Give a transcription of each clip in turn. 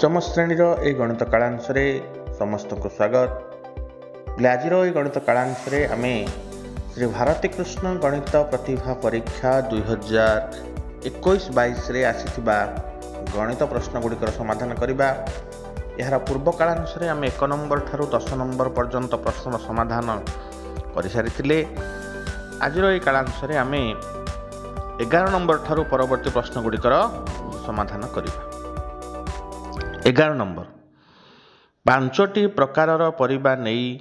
पंचम श्रेणी ए गणित कालांश समस्त को स्वागत। आज गणित कालांश आम श्री भारती कृष्ण गणित प्रतिभा परीक्षा 2021-22 आसीथिबा गणित प्रश्न गुड़िकर समाधान करबा। यार पूर्व कालांश आम 1 नंबर ठारू 10 नंबर पर्यंत प्रश्न समाधान कर सारी। आज कालांश आम 11 नंबर ठारू परवर्ती प्रश्न गुड़िकर समाधान करबा। 11 नंबर, 5टी प्रकारर परिबा नहीं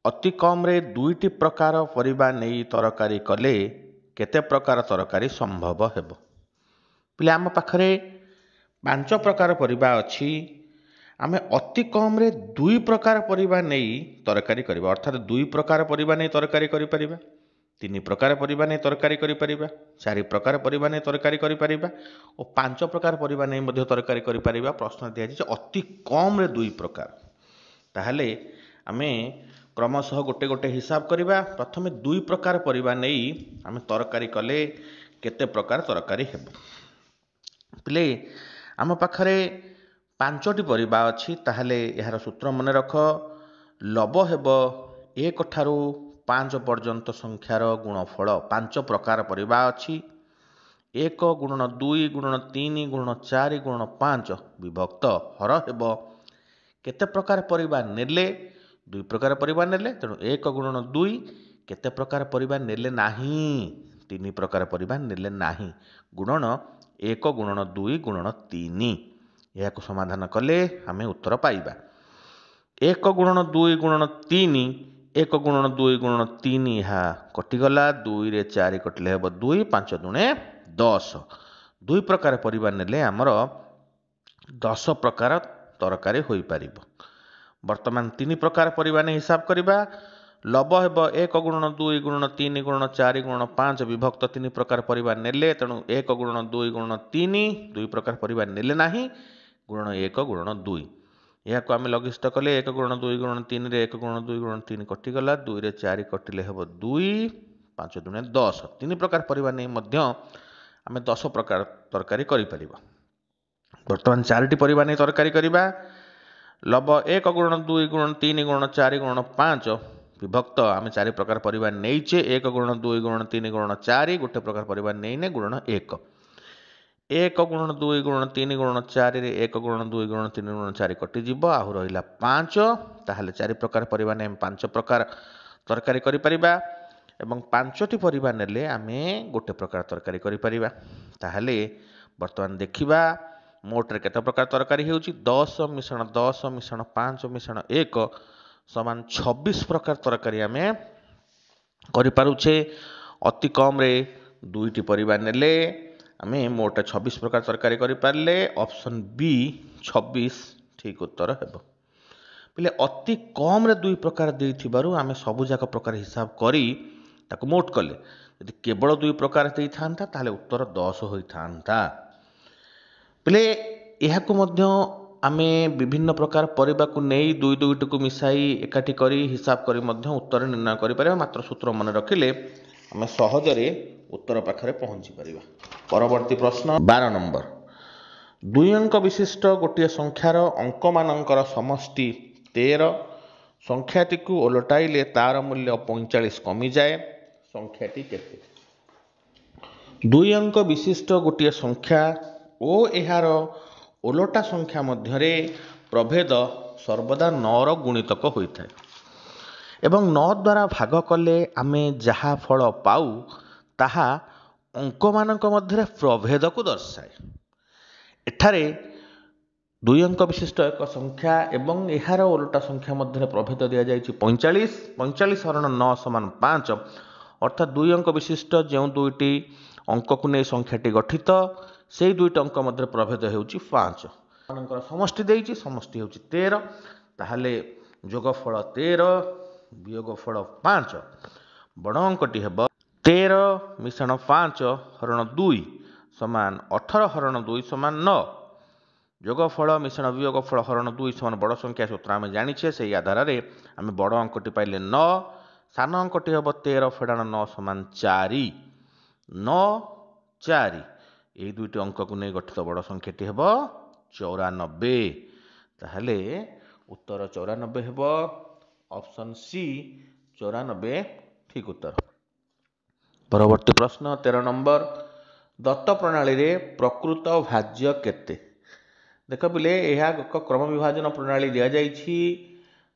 अति कम रे 2टी प्रकार परिबा नहीं तरकारी कले केते प्रकार तरकारी संभव हेबो। पिले आम पाखरे 5 प्रकार परिबा अछि, आमे अति कम रे 2 प्रकार परिबा नहीं तरकारी करिबा। अर्थात 2 प्रकार परिबा नहीं तरकारी करि परिबा, 3 प्रकार परिबा नहीं तरकारी करि परिबा, 4 प्रकार परिबा नहीं तरकारी करि परिबा और 5 प्रकार परिबा नहीं मध्य तरकारी करि परिबा। प्रश्न दिया जे अति कम रे 2 प्रकार। ताहले आमे क्रमशः गोटे गोटे हिसाब करिबा। प्रथमे 2 प्रकार परिबा नहीं आमे तरकारी कले केते प्रकार तरकारी हेबो। पिले आम पाखरे 5टी परिबा अछि, ताहले यार सूत्र मन रख। लब हेबो 1 ठारू 5 पर्यंत संख्यार गुणफल। 5 प्रकार परिबा अछि, 1 गुणन 2 गुणन 3 गुणन 4 गुणन 5 विभक्त हर हेबो केते प्रकार परिबा नेले 2 प्रकार परिबा नेले, तेणु 1 गुणन 2 केते प्रकार परिबा नेले नाही 3 प्रकार परिबा नेले नाही, गुणन 1 गुणन 2 गुणन 3। यह समाधान कले आमे उत्तर पाइबा। 1 गुणन 2 गुणन 3, 1 गुणन 2 गुणन 3 यहाँ कटिगला, 2 रे 4 कटिले हेबो 2, 5 दुणे 10। 2 प्रकार परिबा नेले आमर 10 प्रकार तरकारी होई परिबो। वर्तमान 3 प्रकार परिबा ने हिसाब करिबा। लब हेबो 1 गुणन 2 गुणन 3 गुणन 4 गुणन 5 विभक्त 3 प्रकार परिबा नेले, तेणु 1 गुणन 2 गुणन 3 2 प्रकार परिबा नेले नाही, गुणन 1 गुणन 2। यह को आम लघिष्ठ कले 1 गुणन 2 गुणन 3 रे 1 गुणन 2 गुणन 3 कटिगला, 2 रे 4 कटिले हेबो 2, 5 दुणे 10। 3 प्रकार परिबा नहीं मध्य आमे 10 प्रकार तरकारी करि परिबा। वर्तमान 4टी परिबा नहीं तरकारी करिबा। लब 1 गुणन 2 गुणन 3 गुणन 4 गुणन 5 विभक्त आमे 4 प्रकार परिबा नहींचे। 1 गुणन 2 गुणन 3 गुणन 4 गोटे प्रकार परिबा नहीं गुणन 1। 1 गुणन 2 गुणन 3 गुणन 4 रे 1 गुणन 2 गुणन 3 गुणन 4 कटि जिवो, आहु रहिला 5। ताहले 4 प्रकार परिबा ने 5 प्रकार तरकारी करि परिबा एवं 5टी परिबा नेले आमे गोटे प्रकार तरकारी करि परिबा। ताहले वर्तमान देखिबा मोट रे केते प्रकार तरकारी हेउची 10 मिश्रण 10 मिश्रण 5 मिश्रण 1 समान 26 प्रकार तरकारी आमे करि पारुछे। अति कम रे 2टी परिबा नेले आमे मोट 26 प्रकार तरकारी करि पारले। ऑप्शन बी 26 ठीक उत्तर हेबो। पिले अति कम रे 2 प्रकार देथिबारु आमे सबु जाक प्रकार हिसाब करी ताको मोट कले यदि केवल 2 प्रकार देई थांता ताले उत्तर 10 होई थांता। पिले यह को मध्य आमे विभिन्न प्रकार परिबा को नेई 2 को मिसाई एकाठी करी हिसाब करी मध्य उत्तर निर्णय करि परिबा। मात्र सूत्र मन रखिले आमे सहजरे उत्तर पाखरे पहुंची परिबा। परवर्ती प्रश्न 12 नंबर, 2 अंक विशिष्ट गोटे संख्यार अंक मानकर समष्टि 13, संख्याटी को ओलटाइले तार मूल्य 45 कमी जाए, संख्याटी केते? 2 अंक विशिष्ट गोटे संख्या ओ एहार ओलटा संख्या मध्यरे प्रभेद सर्वदा 9 रो गुणितक होइथाय एवं 9 द्वारा भाग कले आमे जहा फल पाऊ ताहा अंक मानक मध्यरे प्रभेद को दर्शाए। एठारे 2 अंक विशिष्ट एक संख्या एवं एहार ओलटा संख्या मध्यरे प्रभेद दिया जायछि 45। 45 हरण 9 समान 5, अर्थात 2 अंक विशिष्ट जो 2टी अंक को नहीं संख्याटी गठित से 2टी अंक मध्य प्रभेद हेउछि 5। मानकर समष्टि देइछि, समष्टि हेउछि 13। ताहले जोगफल 13 वियोगफल 5, बड़ अंकटी हेबो 13 मिश्रण 5 हरण 2 समान 18 हरण 2 समान 9। जोगफल मिश्रण वियोगफल हरण 2 समान बड़ संख्या सूत्र आमे जानिछे, सेही आधार रे आमे बड़ अंकटी पाइले 9, सान अंकटी हेबो 13 फेडाण 9 समान 4। 9 4 এই দুইটি অঙ্ক को नहीं गठित बड़ संख्याटी हेबो 94। ताहले उत्तर 94 हेब। ऑप्शन सी 94 ठीक उत्तर। परवर्ती प्रश्न 13 नंबर दत्त प्रणाली रे प्रकृत भाज्य केते। देख पिले यह एक क्रम विभाजन प्रणाली दि जाइछि।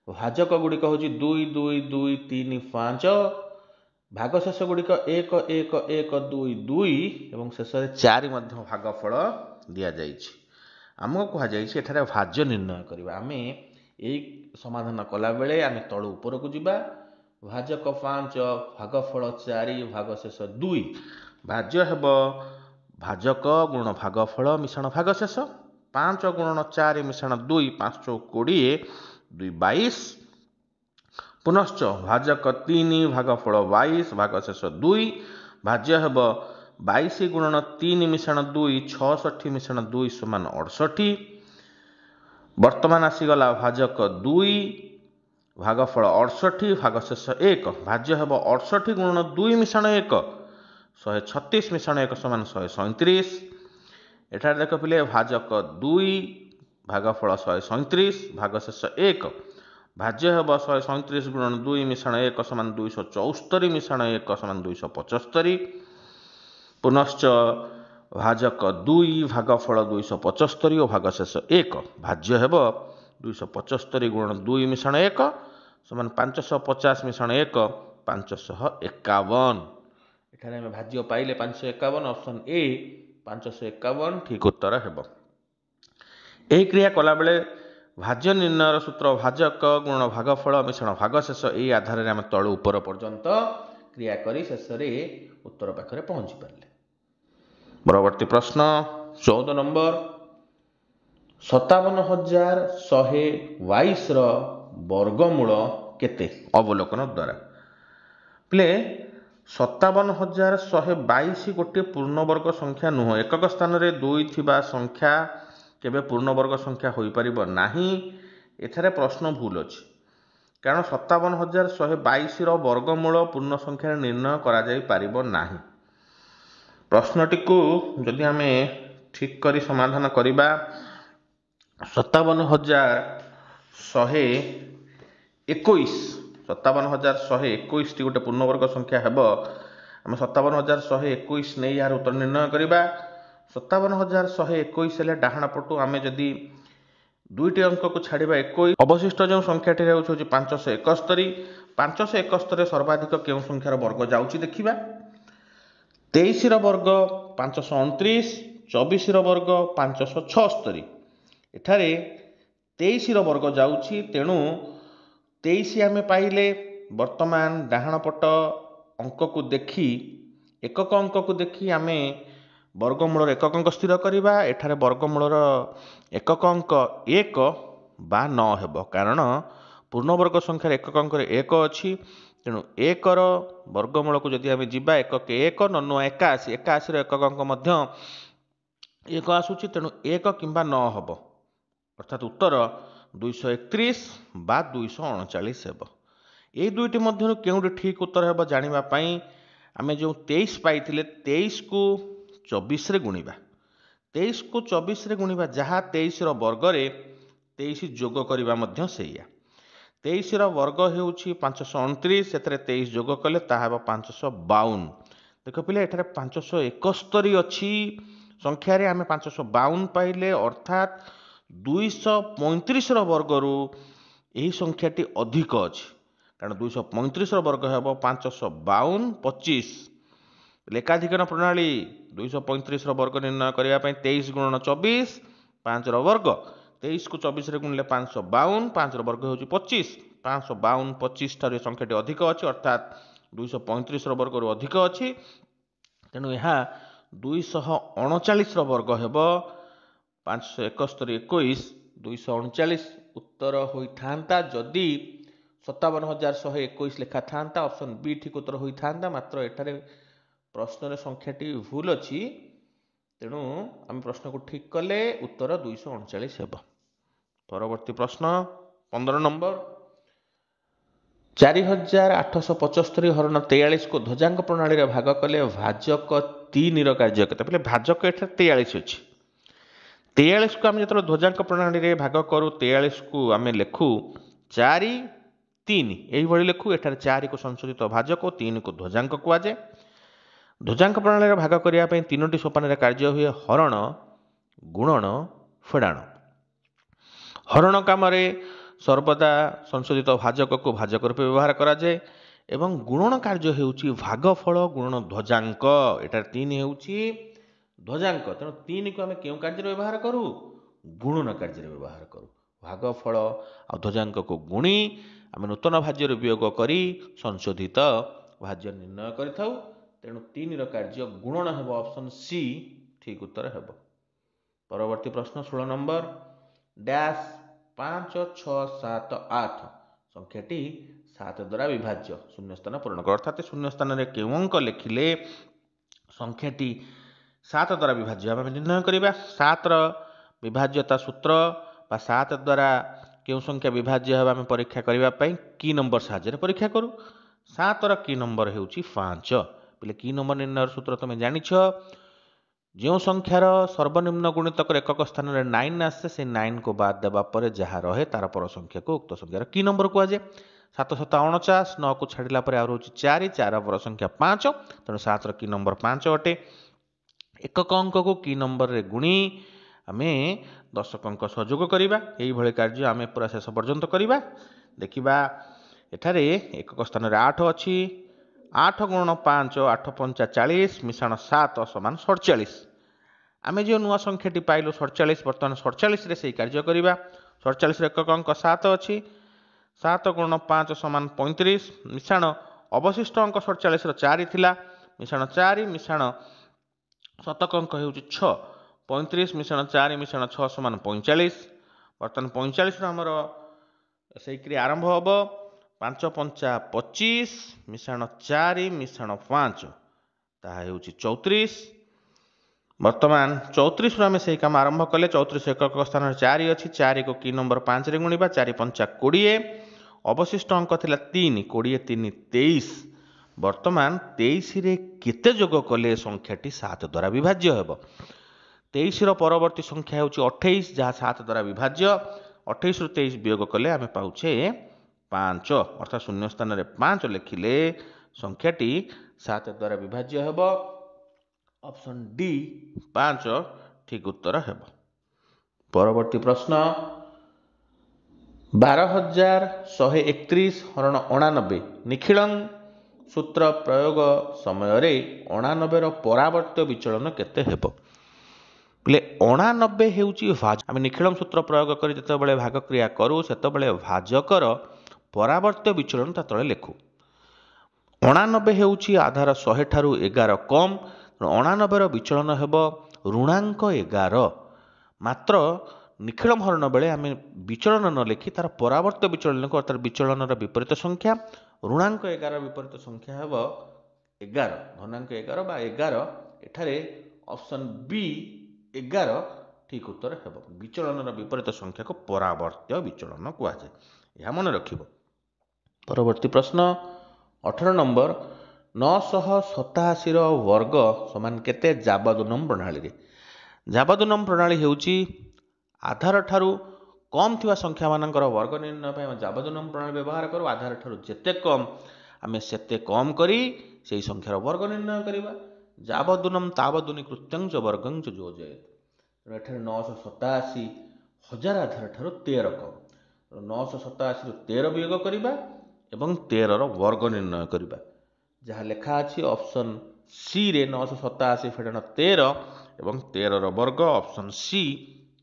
भाजक गुड़िक हूँ 2 2 2 3 5, भागशेष गुड़िक 1 1 1 2 2 एवं शेष 4 भागफल दि जाइछि। आमको कहुଯାଇଛି एठारे भाज्य निर्णय करवा। आम यही समाधान कला बेले आम तलू ऊपर को जीवा। भाजक 5 भागफल 4 भागशेष 2 भाज्य हेब भाजक गुण भागफल मिश्रण भागशेष 5 गुणन 4 मिश्रण 2 5 20 2 22 पुनश्च भाजक 3 भागफल 22 भागशेष 2 भाज्य हेब 22 गुणन 3 मिश्रण 2 66 मिश्रण 2 समान 68। वर्तमान आसीगला भाजक 2 भागफल 68 भागशेष 1 भाज्य हेब 68 गुणन 2 मिश्रण 1 136 मिश्रण 1 समान 137। एठार देख पिले भाजक 2 भागफल 137 भागशेष 1 भाज्य हेब 137 गुणन 2 मिश्रण 1 समान 274 मिश्रण 1 समान 275। पुनश्च भाजक 2 भागफल 275 और भागशेष 1 भाज्य हेब 275 गुणन 2 मिश्रण 1 समान 550 मिश्रण 1 551। एठारे आम भाज्य पाइले 551। ऑप्शन ए 551 ठीक उत्तर हेब। यही क्रिया कला बेले भाज्य निर्णयर सूत्र भाजक गुण भागफल मिश्रण भागशेष यही आधार आम तलू ऊपर पर्यंत क्रिया करी शेष उत्तर पाखरे पहुंची पारे। परवर्ती प्रश्न 14 नंबर 57,122 वर्गमूल केते अवलोकन द्वारा। प्ले 57,122 गोटे पूर्णवर्ग संख्या नुह। एकक स्थान रे 2 थिबा संख्या केबे पूर्णवर्ग संख्या होई परिबो नाही। एथारे प्रश्न भूल अछि कारण 57,122 वर्गमूल पूर्ण संख्या निर्णय करा जाई परिबो नाही। प्रश्नटी को जदि आम ठीक करी समाधान करिबा 57,121 57,121 टी गोटे पूर्णवर्ग संख्या हेब। आम 57,121 नहीं यार उत्तर निर्णय करिबा। 57,121 हेले डाहाण पटु आम जदि दुईटी अंक को छाड़िबा 21 अवशिष्ट जो संख्याटी होउछि 571। 571 सर्वाधिक केउ संख्यार वर्ग जाउछि देखिबा। 23 वर्ग 529, 24 वर्ग 576। एठारे 23 वर्ग जाउछि तेणु 23 आम पाइले वर्तमान डाहाण पट अंक को देखी एकक अंक को देखी आम वर्गमूलर एकक अंक स्थिर करिबा। एठारे वर्गमूलर एकक अंक 1 बा 9 हेब कारण पूर्णवर्ग संख्यार एकक अंक 1 अछि। तेणु 1 वर्गमूल को जदि आम जीवा एकक 1 ननु 81 81 एकक अंक मध्य 1 आसुछि तेणु 1 किंबा 9 हेब अर्थात उत्तर 231 बा 239 हेब। ये दुईटी मध्य केउटी ठीक उत्तर हेब जानिबा पई आमे जो 23 पाइथिले 23 को 24 रे गुणिबा। 23 को 24 रे गुणिबा जहाँ 23 वर्ग रे 23 जोग करिबा मध्य सेया। 23 वर्ग हेउछि 529 सेतरे 23 जोग कले ताहा 552। देख पिले एठारे 571 अछि संख्या रे आमे 552 पाइले अर्थात 235 वर्ग रु यही संख्याटी अधिक अछि कारण 235 वर्ग हेब 552 25। लेखाधिकरण प्रणाली 235 वर्ग निर्णय करिया पई 23 गुणन 24 5 वर्ग 23 को 24 रे गुणले 552 5 वर्ग होउछि 25 552 25 ठारे संख्याटी अधिक अछि अर्थात 235 वर्ग रु अधिक अछि तेणु यह 239 वर्ग हेब 571 21 239 उत्तर होई थांता जदि 57,121 लिखा थांता। ऑप्शन बी ठीक उत्तर होई थांता मात्र एठारे प्रश्न रे संख्याटी भूल अछि तेणु आम प्रश्न को ठीक कले उत्तर 239 हेब। परवर्ती प्रश्न 15 नंबर 4,875 हरण 43 को ध्वजांक प्रणाली रे भाग कले भाजक 3 कार्य केते पहले भाजक एठा 43 अछि 43 को आम जो ध्वजांक प्रणाली रे भाग करूँ 43 को आम लिखु 4 3 यही लिखु एठार 4 को संशोधित भाजक और 3 को ध्वजांक कहुए। ध्वजांक प्रणाली भाग करने 3टी सोपान कार्य हुए हरण गुणन फेड़ाण। हरण काम सर्वदा संशोधित भाजक को भाजक रूप व्यवहार कराए एवं गुणन कार्य होउची भागफल गुणन ध्वजांक एटार 3 होउची ध्वजांक तेणु 3 को आम क्यों कार्य व्यवहार करूँ गुणन कार्य व्यवहार करूँ। भागफल आ ध्वजांक को गुणी आम नूतन भाज्यर वियोग करी संशोधित भाज्य निर्णय करिथाउ। तेणु 3 रो कार्य गुणन हेबो ऑप्शन सी ठीक उत्तर हेबो। परवर्ती प्रश्न 16 नंबर डैश 5 6 7 8 संख्याटी 7 द्वारा विभाज्य शून्य स्थान पूरण कर अर्थात शून्य स्थान रे केउं अंक लिखिले संख्याटी 7 द्वारा विभाज्य आम निर्णय करिबा। 7 रो विभाज्यता सूत्र बा 7 द्वारा केउं संख्या विभाज्य हेबा आम परीक्षा करिबा पई की नंबर साहाय्य परीक्षा करू। 7 रो की नंबर हेउची 5 बोले की नंबर निर्णय सूत्र तुम जानिछ जो संख्यार सर्वनिम्न गुणितक एकक स्थान में 9 आसे से 9 को बाद देवा पर जहाँ रहे तार पर संख्या को उक्त संख्यार की नंबर कहुए। 7 7 49 9 को छाड़ा पर आउ 4 4 पर संख्या 5 तेणु 7 की नंबर 5 अटे। एकक अंक को की नंबर रे गुणी आम दशक अंक संयोग करवा यही कार्य आम पूरा शेष पर्यंत करवा। देखा एठारे एकक स्थान में 8 अच्छी 8 गुणन 5 8 5 40 मिश्रण 7 समान 47 आम जो नुआ संख्याटी पाइलु 47 बर्तमान 47 रे से कार्य करवा। 47 एकक अंक 7 अच्छी 7 गुणन 5 समान 35 मिश्रण अवशिष्ट अंक 47 4 थिला मिश्रण 4 मिश्रण शतक अंक हो 6 35 मिश्रण 4 मिश्रण 6 समान 45 बर्तमान 45 आमर से आरंभ हम 5 5 25 मिश्रण 4 मिश्रण 5 ताहा हेउची 34 वर्तमान 34 आम से काम आरंभ कले 34 एकक स्थान 4 अच्छी 4 को की नंबर 5 रे गुणिबा 4 5 20 अवशिष्ट अंक थिला 3 20 3 23 वर्तमान 23 रे केते जोग कले संख्याटी 7 द्वारा विभाज्य हेबो। 23 रो परवर्ती संख्या हेउची 28 जहाँ 7 द्वारा विभाज्य 28 रु 23 वियोग कले आम पाउछे 5 अर्थात शून्य स्थान रे 5 लिखिले संख्याटी 7 द्वारा विभाज्य हेबो। ऑप्शन डी 5 ठीक उत्तर हेबो। परवर्ती प्रश्न 12131 हरण 89 निखिलन सूत्र प्रयोग समय रे 89 रो परावर्त्य विचलन केते हेबो बोले 89 हेउची भाज आम निखिलन सूत्र प्रयोग करी जते बेले भाग क्रिया करू सेते बेले भाजकर परावर्त्य विचलन ता तळे लेखु। 89 हेउची आधार 100 ठारू 11 कम 89 रो विचलन हेबो ऋणांक 11 मात्र निखिलम हरण बेले आम विचलन न लिखि तार परावर्त्य विचलन को अर्थात विचलन विपरीत संख्या ऋणांक 11 विपरीत संख्या हेबो 11 धनांक 11 बा 11 एठारे ऑप्शन बी 11 ठीक उत्तर हेबो। विचलन विपरीत संख्या को परावर्त्य विचलन कहुए यह मन रखिबो। परवर्ती प्रश्न 18 नंबर 987 वर्ग समान केते जाबादुनम प्रणाली रे जाबादुनम प्रणाली हेउची आधार ठारू कम थिवा संख्या मानकर वर्ग निर्णय पे जाबादुनम प्रणाली व्यवहार करू। आधार ठारू जेते कम आमे सेते कम करी सेही संख्यार वर्ग निर्णय करिबा। जाबादुनम ताबादुनि कृत्यं च वर्गं च योजयेत् एठारे 987 हजार आधार ठारू 13 कम 987 रु 13 वियोग करिबा एवं 13 रो वर्ग निर्णय करिबा जहाँ लेखा अछि ऑप्शन सी रे 987 फेडन 13 एवं 13 रो वर्ग ऑप्शन सी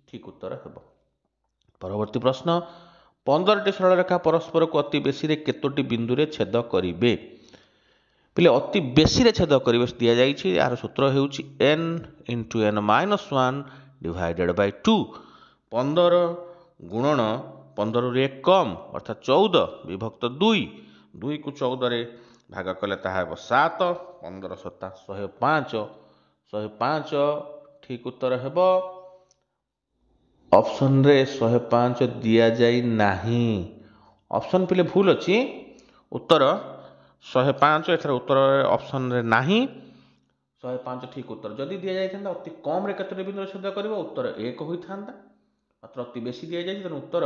ठीक उत्तर हेबो। परवर्ती प्रश्न 15टी सरल रेखा परस्पर को अति बेसी रे केतोटी बिंदु रे छेद करिवे पहिले अति बेसी रे छेद करिवे दिया जाइछि यार सूत्र हेउछि n * n - 1 डिवाइडेड बाय 2 15 गुणन 15 रे कम अर्थात 14 विभक्त 2 2 को 14 रे भाग कले ताहा 7 15 7 105 105 ठीक उत्तर हेबो। ऑप्शन रे 105 दिया जाई नाही ऑप्शन पिले भूल अछि उत्तर 105 एथर उत्तर ऑप्शन रे नाही 105 ଠିକ ଉତ୍ତର। ଯଦି ଦିଆଯାଇଥାନ୍ତା ଅତି କମ୍ରେ କେତୋଟି ବିନ୍ଦୁରେ ଛେଦ କରିବ, ଉତ୍ତର 1 ହୋଇଥାନ୍ତା। ମାତ୍ର ଅତି ବେଶୀ ଦିଆଯାଇଛି, ତେଣୁ ଉତ୍ତର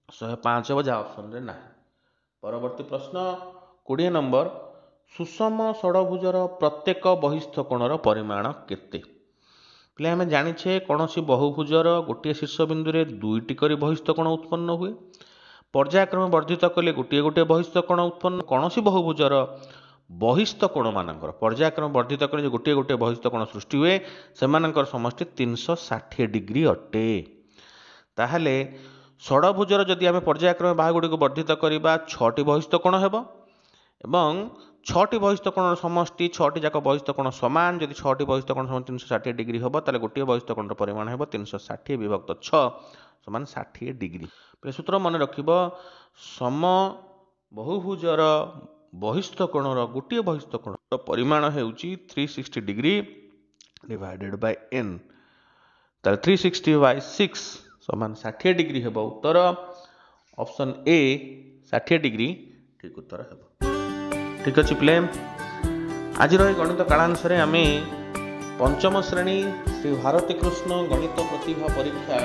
105 ହେବ, ଯାହା ଅପସନରେ ନାହିଁ। ପରବର୍ତ୍ତୀ ପ୍ରଶ୍ନ 20 ନମ୍ବର, ସୁଷମ ଷଡ଼ଭୁଜର ପ୍ରତ୍ୟେକ ବହିସ୍ଥ କୋଣର ପରିମାଣ କେତେ? ପିଲା ଆମେ ଜାଣିଛେ କୌଣସି ବହୁଭୁଜର ଗୋଟିଏ ଶୀର୍ଷ ବିନ୍ଦୁରେ 2ଟି କରି ବହିସ୍ଥ କୋଣ ଉତ୍ପନ୍ନ ହୁଏ। ପର୍ଯ୍ୟାୟକ୍ରମ ବର୍ଦ୍ଧିତ କଲେ ଗୋଟିଏ ଗୋଟିଏ ବହିସ୍ଥ କୋଣ ଉତ୍ପନ୍ନ। କୌଣସି ବହୁଭୁଜର ବହିସ୍ଥ କୋଣମାନଙ୍କର ପର୍ଯ୍ୟାୟକ୍ରମ ବର୍ଦ୍ଧିତ କଲେ ଯେ ଗୋଟିଏ ଗୋଟିଏ ବହିସ୍ଥ କୋଣ ସୃଷ୍ଟି ହୁଏ, ସେମାନଙ୍କର ସମଷ୍ଟି 360 ଡିଗ୍ରୀ ଅଟେ। ତାହେଲେ ଷଡ଼ଭୁଜର ଯଦି ଆମେ ପର୍ଯ୍ୟାୟକ୍ରମ ବାହୁଗୁଡ଼ିକୁ ବର୍ଦ୍ଧିତ କରିବା 6ଟି ବହିସ୍ଥ କୋଣ ହେବ ଏବଂ 6ଟି ବହିସ୍ଥ କୋଣର ସମଷ୍ଟି 6ଟି ଯାକ ବହିସ୍ଥ କୋଣ ସମାନ। ଯଦି 6ଟି ବହିସ୍ଥ କୋଣ ସମାନ 360 ଡିଗ୍ରୀ ହେବ, ତାହେଲେ ଗୋଟିଏ ବହିସ୍ଥ କୋଣର ପରିମାଣ ହେବ 360 ବିଭକ୍ତ 6 ସମାନ 60 ଡିଗ୍ରୀ। ସୂତ୍ର ମନେ ରଖିବ, ସମ ବହୁଭୁଜର ବହିସ୍ଥ କୋଣର ଗୋଟିଏ ବହିସ୍ଥ କୋଣର ପରିମାଣ ହେଉଛି 360 ଡିଗ୍ରୀ ଡିଭାଇଡେଡ୍ ବାଇ n। ତାହେଲେ 360/6 ସମାନ 60 ଡିଗ୍ରୀ ହେବ। ଉତ୍ତର ଅପସନ ଏ 60 ଡିଗ୍ରୀ ଠିକ ଉତ୍ତର ହେବ। ଠିକ ଅଛି ପିଲେ, ଆଜିର ଏହି ଗଣିତ କାଳାଂଶରେ ଆମେ ପଞ୍ଚମ ଶ୍ରେଣୀ ଶ୍ରୀ ଭାରତୀ କୃଷ୍ଣ ଗଣିତ ପ୍ରତିଭା ପରୀକ୍ଷା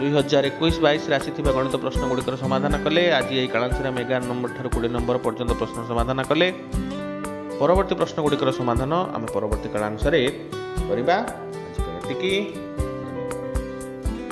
2021-22ରେ ଆସିଥିବା ଗଣିତ ପ୍ରଶ୍ନ ଗୁଡ଼ିକର ସମାଧାନ କଲେ। ଆଜି ଏହି କାଳାଂଶରେ ଆମେ 11 ନମ୍ବର ଠାରୁ 20 ନମ୍ବର ପର୍ଯ୍ୟନ୍ତ ପ୍ରଶ୍ନ ସମାଧାନ କଲେ। ପରବର୍ତ୍ତୀ ପ୍ରଶ୍ନ ଗୁଡ଼ିକର ସମାଧାନ ଆମେ ପରବର୍ତ୍ତୀ କାଳାଂଶରେ କରିବା। ଆଜି ଏତିକି।